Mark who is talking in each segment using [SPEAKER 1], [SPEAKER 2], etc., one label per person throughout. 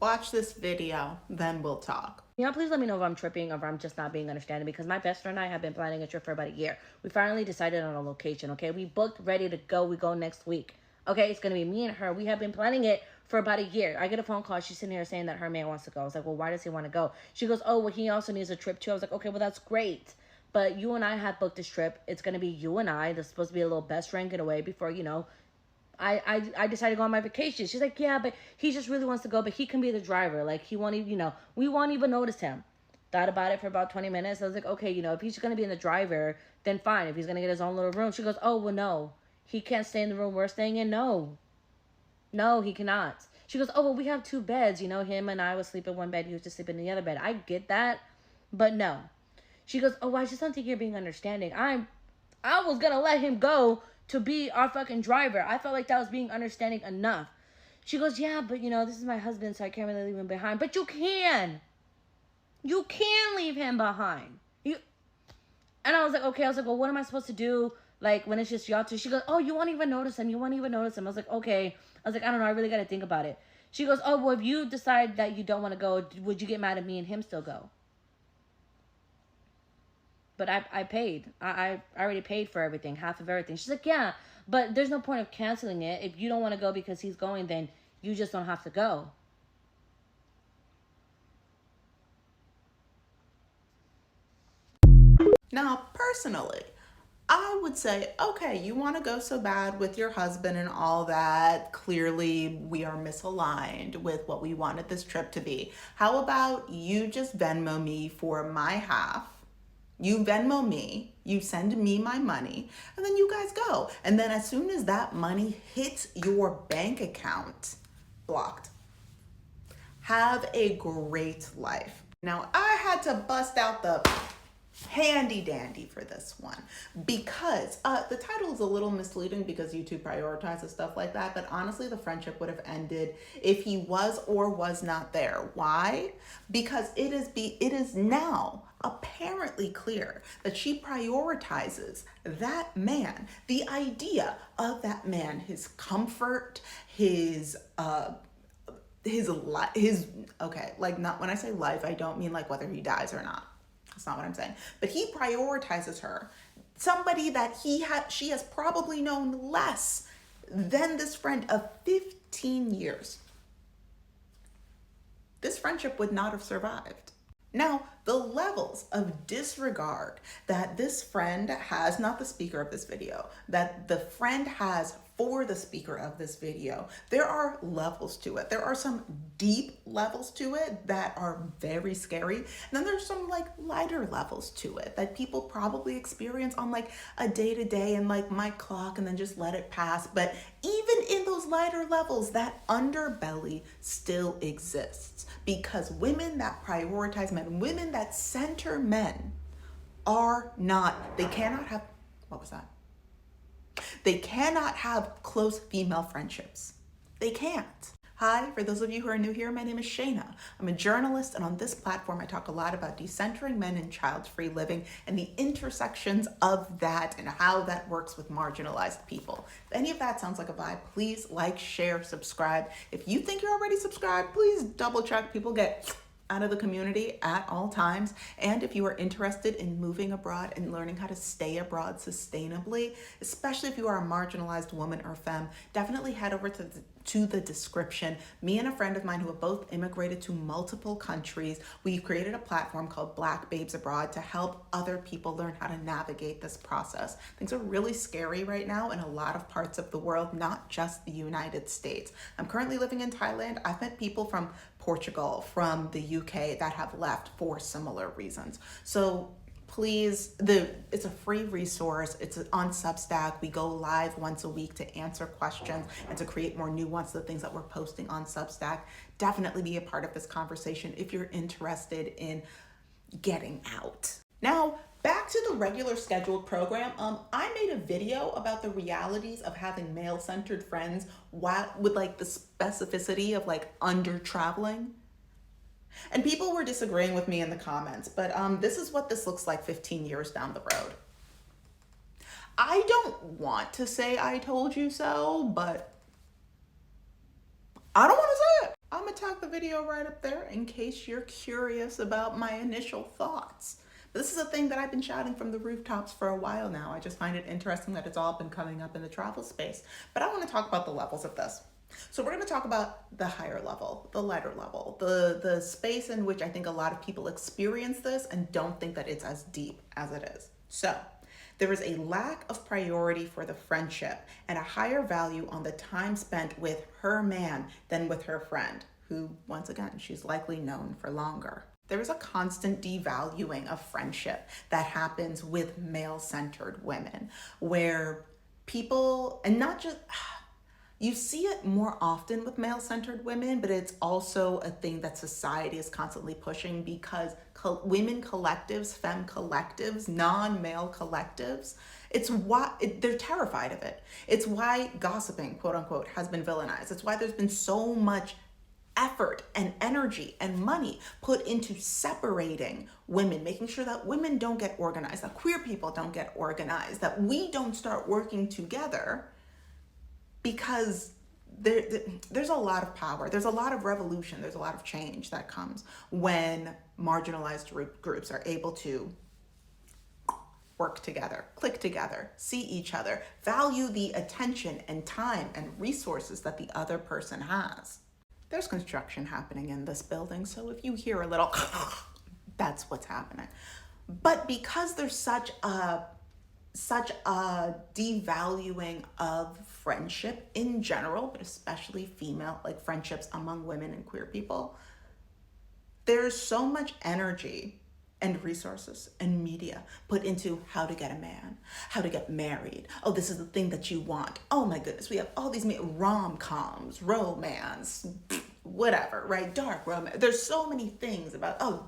[SPEAKER 1] Watch this video, then we'll talk.
[SPEAKER 2] Yeah, please let me know if I'm tripping or if I'm just not being understanding, because my best friend and I have been planning a trip for about a year. We finally decided on a location, okay? We booked, ready to go. We go next week. Okay, it's going to be me and her. We have been planning it for about a year. I get a phone call. She's sitting here saying that her man wants to go. I was like, well, why does he want to go? She goes, oh, well, he also needs a trip too. I was like, okay, well, that's great. But you and I have booked this trip. It's going to be you and I. There's supposed to be a little best friend getaway before, I decided to go on my vacation. She's like, yeah, but he just really wants to go, but he can be the driver. Like, he won't even, we won't even notice him. Thought about it for about 20 minutes. I was like, okay, if he's going to be in the driver, then fine. If he's going to get his own little room. She goes, oh, well, no. He can't stay in the room we're staying in. No, he cannot. She goes, oh, well, we have 2 beds. Him and I would sleep in one bed. He was just sleeping in the other bed. I get that, but no. She goes, oh, I just don't think you're being understanding. I was going to let him go to be our fucking driver. I felt like that was being understanding enough. She goes, yeah, but this is my husband, so I can't really leave him behind. But you can. You can leave him behind. And I was like, okay. I was like, well, what am I supposed to do? Like, when it's just y'all two? She goes, oh, you won't even notice him. You won't even notice him. I was like, okay. I was like, I don't know. I really got to think about it. She goes, oh, well, if you decide that you don't want to go, would you get mad at me and him still go? But I paid. I already paid for everything, half of everything. She's like, yeah, but there's no point of canceling it. If you don't want to go because he's going, then you just don't have to go.
[SPEAKER 1] Now, personally, I would say, okay, you want to go so bad with your husband and all that. Clearly, we are misaligned with what we wanted this trip to be. How about you just Venmo me for my half? You Venmo me, you send me my money, and then you guys go. And then as soon as that money hits your bank account, blocked. Have a great life. Now, I had to bust out the handy dandy for this one because the title is a little misleading because YouTube prioritizes stuff like that, but honestly the friendship would have ended if he was or was not there. Why? Because it is now apparently clear that she prioritizes that man, the idea of that man, his comfort, his okay, like, not when I say life, I don't mean like whether he dies or not. That's not what I'm saying. But he prioritizes her. Somebody that she has probably known less than this friend of 15 years. This friendship would not have survived. Now, the levels of disregard that this friend has, not the speaker of this video, that the friend has for the speaker of this video, there are levels to it. There are some deep levels to it that are very scary. And then there's some like lighter levels to it that people probably experience on like a day-to-day and like my clock and then just let it pass. But even in those lighter levels, that underbelly still exists because women that prioritize men, women that center men they cannot have, what was that? They cannot have close female friendships. They can't. Hi, for those of you who are new here, my name is Shayna. I'm a journalist, and on this platform, I talk a lot about decentering men and child-free living and the intersections of that and how that works with marginalized people. If any of that sounds like a vibe, please like, share, subscribe. If you think you're already subscribed, please double check. People get out of the community at all times. And if you are interested in moving abroad and learning how to stay abroad sustainably, especially if you are a marginalized woman or femme, definitely head over to the description. Me and a friend of mine who have both immigrated to multiple countries, we've created a platform called Black Babes Abroad to help other people learn how to navigate this process. Things are really scary right now in a lot of parts of the world, not just the United States. I'm currently living in Thailand. I've met people from Portugal, from the UK that have left for similar reasons. So please, it's a free resource. It's on Substack. We go live once a week to answer questions and to create more nuance to the things that we're posting on Substack. Definitely be a part of this conversation if you're interested in getting out. Now, back to the regular scheduled program. I made a video about the realities of having male-centered friends with like the specificity of like under traveling. And people were disagreeing with me in the comments, but this is what this looks like 15 years down the road. I don't want to say I told you so, but I don't want to say it. I'm gonna tag the video right up there in case you're curious about my initial thoughts. But this is a thing that I've been shouting from the rooftops for a while now. I just find it interesting that it's all been coming up in the travel space. But I want to talk about the levels of this. So we're going to talk about the higher level, the lighter level, the space in which I think a lot of people experience this and don't think that it's as deep as it is. So there is a lack of priority for the friendship and a higher value on the time spent with her man than with her friend, who, once again, she's likely known for longer. There is a constant devaluing of friendship that happens with male-centered women, where people, and not just, you see it more often with male-centered women, but it's also a thing that society is constantly pushing because women collectives, femme collectives, non-male collectives, they're terrified of it. It's why gossiping, quote unquote, has been villainized. It's why there's been so much effort and energy and money put into separating women, making sure that women don't get organized, that queer people don't get organized, that we don't start working together, because there's a lot of power, there's a lot of revolution, there's a lot of change that comes when marginalized groups are able to work together, click together, see each other, value the attention and time and resources that the other person has. There's construction happening in this building, so if you hear a little, that's what's happening. But because there's such a devaluing of friendship in general, but especially female, like friendships among women and queer people, there's so much energy and resources and media put into how to get a man, how to get married. Oh, this is the thing that you want. Oh my goodness, we have all these rom-coms, romance, whatever, right? Dark romance. There's so many things about, oh,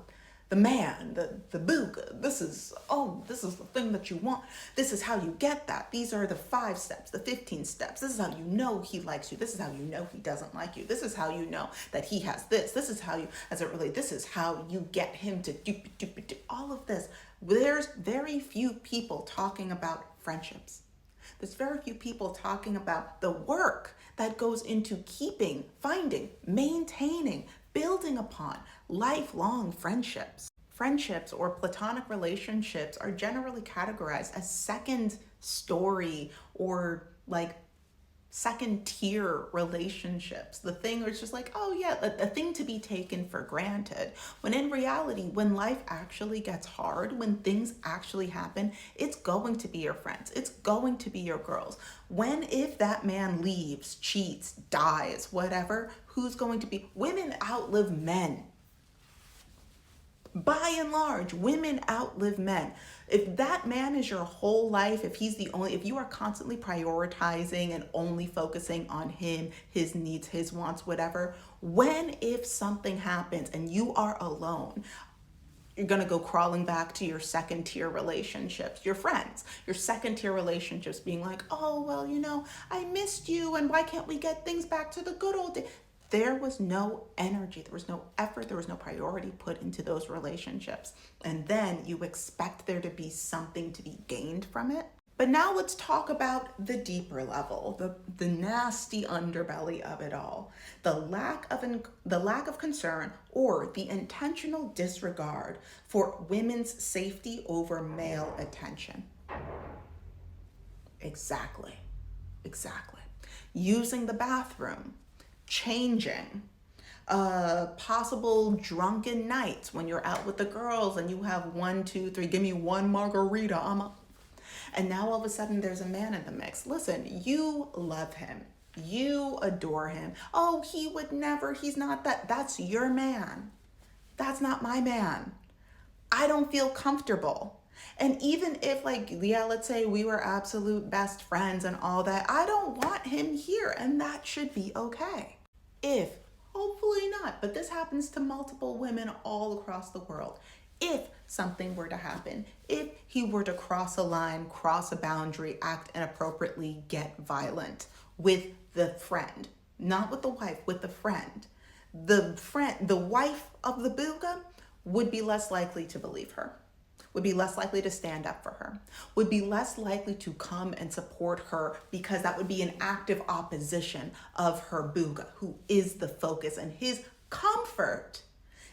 [SPEAKER 1] the man, the booga, this is the thing that you want. This is how you get that. These are the 5 steps, the 15 steps. This is how you know he likes you. This is how you know he doesn't like you. This is how you know that he has this. This is how you, as it relates, this is how you get him to do all of this. There's very few people talking about friendships. There's very few people talking about the work that goes into keeping, finding, maintaining, building upon lifelong friendships. Friendships or platonic relationships are generally categorized as second story or like second tier relationships. The thing where it's just like, oh yeah, a thing to be taken for granted. When in reality, when life actually gets hard, when things actually happen, it's going to be your friends. It's going to be your girls. If that man leaves, cheats, dies, whatever, who's going to be? Women outlive men. By and large, women outlive men. If that man is your whole life, if you are constantly prioritizing and only focusing on him, his needs, his wants, whatever, if something happens and you are alone, you're going to go crawling back to your second tier relationships, your friends, your second tier relationships being like, oh, well, I missed you and why can't we get things back to the good old days? There was no energy, there was no effort, there was no priority put into those relationships. And then you expect there to be something to be gained from it. But now let's talk about the deeper level, the nasty underbelly of it all. The lack of concern or the intentional disregard for women's safety over male attention. Exactly. Using the bathroom, changing, possible drunken nights when you're out with the girls and you have 1, 2, 3, give me one margarita, and now all of a sudden there's a man in the mix. Listen, you love him, you adore him. Oh, he would never, he's not that. That's your man. That's not my man. I don't feel comfortable. And even if let's say we were absolute best friends and all that, I don't want him here, and that should be okay. Hopefully not, but this happens to multiple women all across the world. If something were to happen, if he were to cross a line, cross a boundary, act inappropriately, get violent with the friend, not with the wife, with the friend, the wife of the booga would be less likely to believe her, would be less likely to stand up for her, would be less likely to come and support her because that would be an active opposition of her booga, who is the focus, and his comfort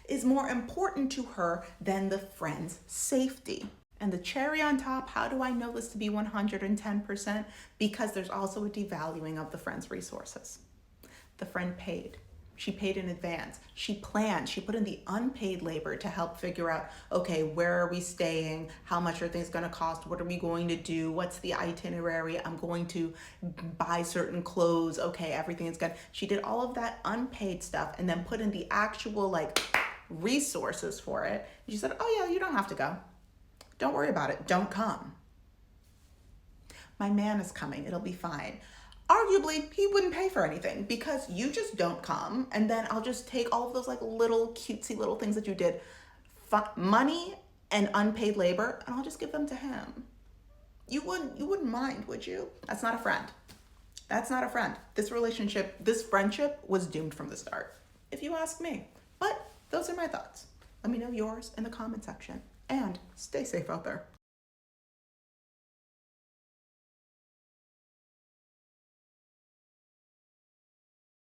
[SPEAKER 1] is more important to her than the friend's safety. And the cherry on top, how do I know this to be 110%? Because there's also a devaluing of the friend's resources. The friend paid. She paid in advance. She planned. She put in the unpaid labor to help figure out, okay, where are we staying? How much are things going to cost? What are we going to do? What's the itinerary? I'm going to buy certain clothes. Okay, everything is good. She did all of that unpaid stuff and then put in the actual resources for it. She said, oh yeah, you don't have to go. Don't worry about it. Don't come. My man is coming. It'll be fine. Arguably, he wouldn't pay for anything because you just don't come, and then I'll just take all of those little cutesy little things that you did, money and unpaid labor, and I'll just give them to him. You wouldn't mind, would you? That's not a friend. That's not a friend. This relationship, this friendship was doomed from the start, if you ask me. But those are my thoughts. Let me know yours in the comment section, and stay safe out there.